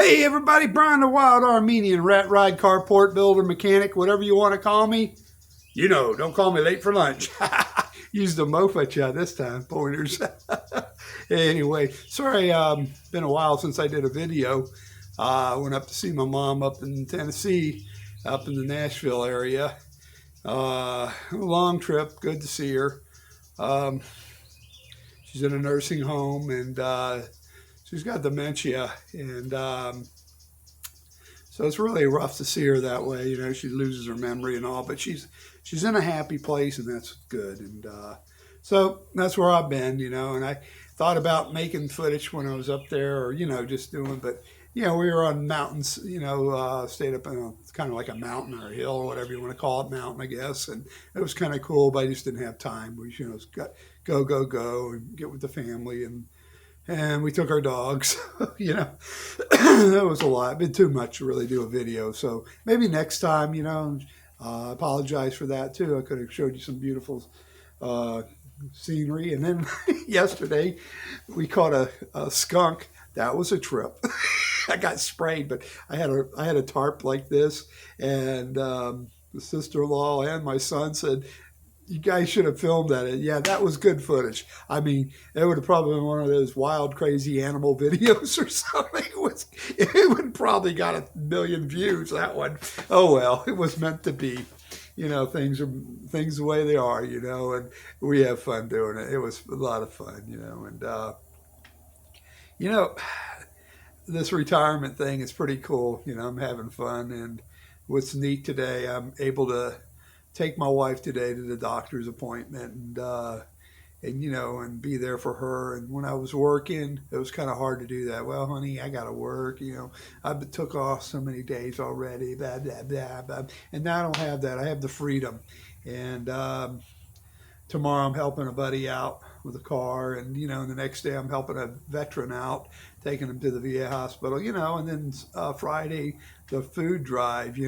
Hey everybody, Brian the Wild Armenian, rat ride, carport builder, mechanic, whatever you want to call me. You know, don't call me late for lunch. Used a mope at you this time, pointers. Anyway, sorry, been a while since I did a video. Went up to see my mom up in Tennessee, up in the Nashville area. Long trip, good to see her. Um, she's in a nursing home and she's got dementia, and so it's really rough to see her that way. You know, she loses her memory and all, but she's in a happy place, and that's good. And so that's where I've been. You know, and I thought about making footage when I was up there, or just doing, but we were on mountains. Stayed up in it's kind of like a mountain or a hill or whatever you want to call it, mountain, I guess. And it was kind of cool, but I just didn't have time. We got go and get with the family and we took our dogs. That was a lot. Been too much to really do a video. So maybe next time, I apologize for that too. I could have showed you some beautiful scenery. And then yesterday we caught a skunk. That was a trip. I got sprayed, but I had a tarp like this, and the sister-in-law and my son said, "You guys should have filmed that." And yeah, that was good footage. I mean, it would have probably been one of those wild, crazy animal videos or something. It would probably got 1,000,000 views, that one. Oh well, it was meant to be. Things are things the way they are, and we have fun doing it. It was a lot of fun, and you know, this retirement thing is pretty cool. I'm having fun, and what's neat today, I'm able to take my wife today to the doctor's appointment, and be there for her. And when I was working, it was kind of hard to do that. Well, honey, I got to work. I took off so many days already, blah, blah, blah, blah. And now I don't have that. I have the freedom. And tomorrow I'm helping a buddy out with a car, and the next day I'm helping a veteran out, taking him to the VA hospital, and then Friday the food drive,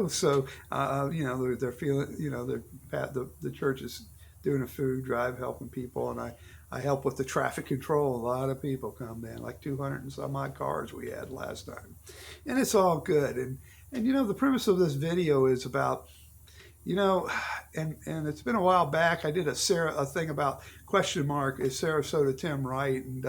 so they're feeling, the church is doing a food drive, helping people, and I help with the traffic control. A lot of people come in, like 200 and some odd cars we had last time, and it's all good. And the premise of this video is about, and it's been a while back. I did a thing about question mark, is Sarasota Tim right? And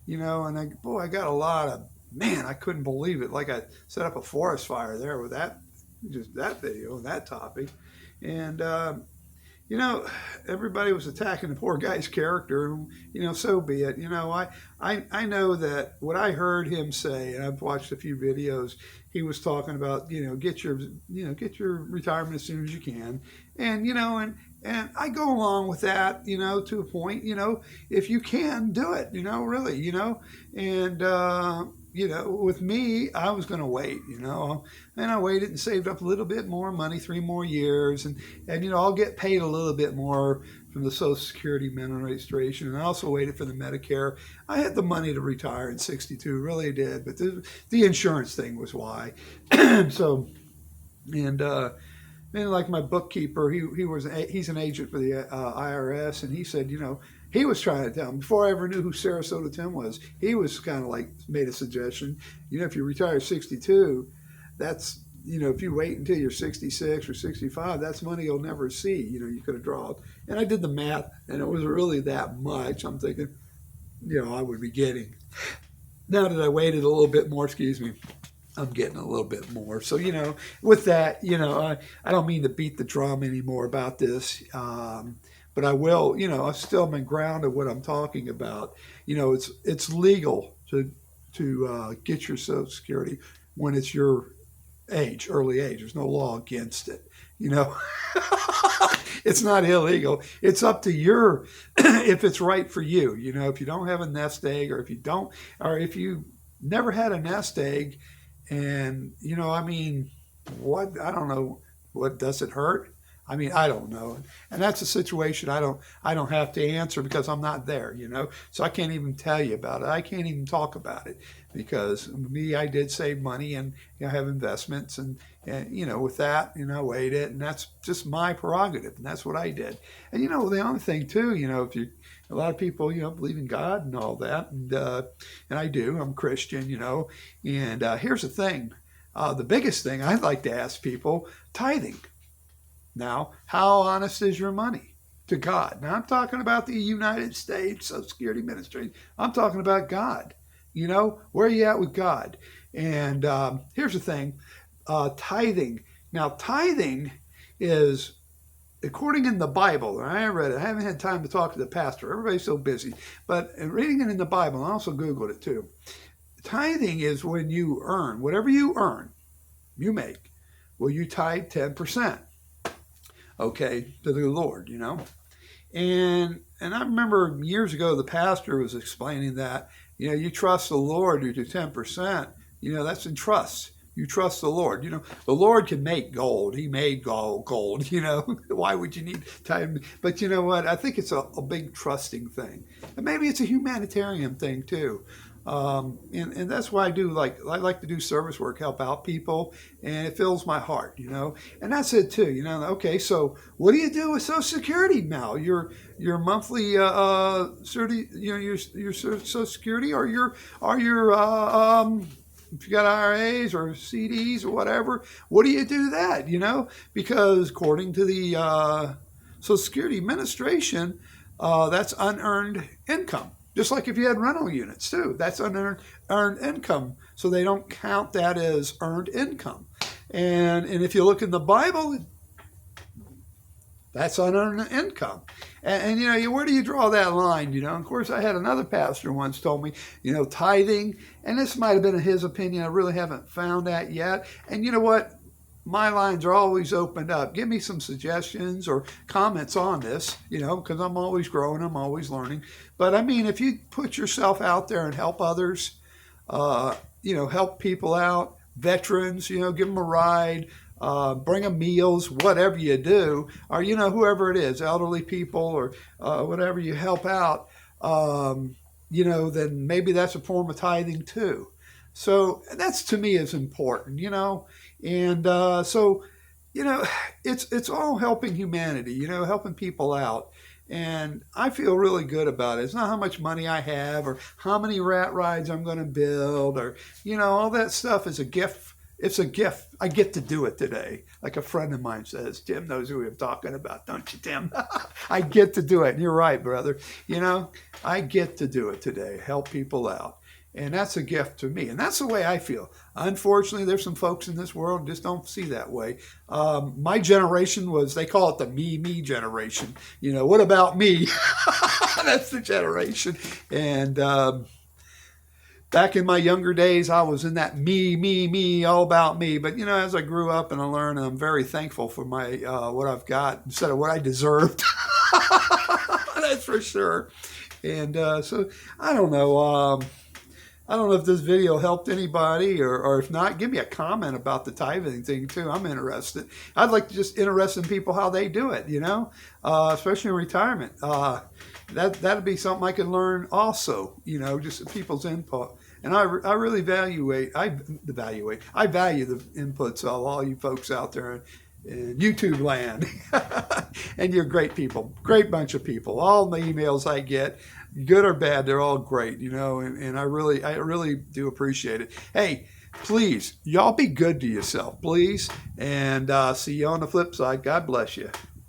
and I got a lot of, man, I couldn't believe it. Like, I set up a forest fire there with that video and that topic, and everybody was attacking the poor guy's character. So be it. I know that what I heard him say, and I've watched a few videos. He was talking about, get your retirement as soon as you can, and I go along with that, to a point. If you can do it, really, and with me, I was going to wait, and I waited and saved up a little bit more money, 3 more years, and I'll get paid a little bit more from the Social Security Administration, and I also waited for the Medicare. I had the money to retire at 62, really did, but the insurance thing was why. So, and like my bookkeeper, he's an agent for the IRS, and he said, he was trying to tell me, before I ever knew who Sarasota Tim was, he was kind of like made a suggestion, if you retire at 62, that's, if you wait until you're 66 or 65, that's money you'll never see. You could have drawn. And I did the math, and it was really that much. I'm thinking, I would be getting. Now that I waited a little bit more, excuse me, I'm getting a little bit more. So, with that, I don't mean to beat the drum anymore about this. But I will, I've still been grounded what I'm talking about. It's legal to get your Social Security when it's your age, early age. There's no law against it. It's not illegal. It's up to your, if it's right for you. If you don't have a nest egg, or if you never had a nest egg, and I don't know, what does it hurt? I mean, I don't know, and that's a situation I don't have to answer because I'm not there, you know. So I can't even tell you about it. I can't even talk about it because me, I did save money and have investments, and with that, I weighed it, and that's just my prerogative, and that's what I did. And the other thing too, if you a lot of people, believe in God and all that, and I do. I'm Christian, And here's the thing, the biggest thing I'd like to ask people: tithing. Now, how honest is your money to God? Now, I'm talking about the United States Social Security Administration. I'm talking about God. Where are you at with God? And here's the thing, tithing. Now, tithing is, according in the Bible, and I read it. I haven't had time to talk to the pastor. Everybody's so busy. But reading it in the Bible, I also Googled it too. Tithing is when you earn, whatever you earn, you make. Well, you tithe 10%. Okay, to the Lord, And I remember years ago the pastor was explaining that, you trust the Lord, you do 10%, that's in trust. You trust the Lord. The Lord can make gold. He made gold. Why would you need time? But you know what? I think it's a big trusting thing. And maybe it's a humanitarian thing too. And that's why I like to do service work, help out people, and it fills my heart, and that's it too, okay, so what do you do with Social Security now? Your monthly, your Social Security or your if you got IRAs or CDs or whatever, what do you do that, because according to the Social Security Administration, that's unearned income. Just like if you had rental units too, that's unearned income. So they don't count that as earned income. And if you look in the Bible, that's unearned income. And where do you draw that line? Of course, I had another pastor once told me, tithing, and this might have been his opinion. I really haven't found that yet. And you know what? My lines are always opened up. Give me some suggestions or comments on this, because I'm always growing, I'm always learning. But I mean, if you put yourself out there and help others, help people out, veterans, give them a ride, bring them meals, whatever you do, or, whoever it is, elderly people or whatever you help out, then maybe that's a form of tithing too. So that's, to me, is important, and so, it's all helping humanity, helping people out. And I feel really good about it. It's not how much money I have or how many rat rides I'm going to build or, all that stuff is a gift. It's a gift. I get to do it today. Like a friend of mine says, Tim knows who I'm talking about, don't you, Tim? I get to do it. And you're right, brother. I get to do it today, help people out. And that's a gift to me. And that's the way I feel. Unfortunately, there's some folks in this world who just don't see that way. My generation they call it the me generation. What about me? That's the generation. And back in my younger days, I was in that me, all about me. But, as I grew up and I learned, I'm very thankful for my what I've got instead of what I deserved. That's for sure. And so I don't know. I don't know if this video helped anybody, or if not, give me a comment about the tithing thing too. I'm interested. I'd like to just interest in people how they do it, especially in retirement. That'd be something I could learn also, just people's input. And I really value the inputs of all you folks out there in YouTube land. And you're great people, great bunch of people. All the emails I get, good or bad, they're all great, and I really do appreciate it. Hey, please, y'all be good to yourself, please. And see you on the flip side. God bless you.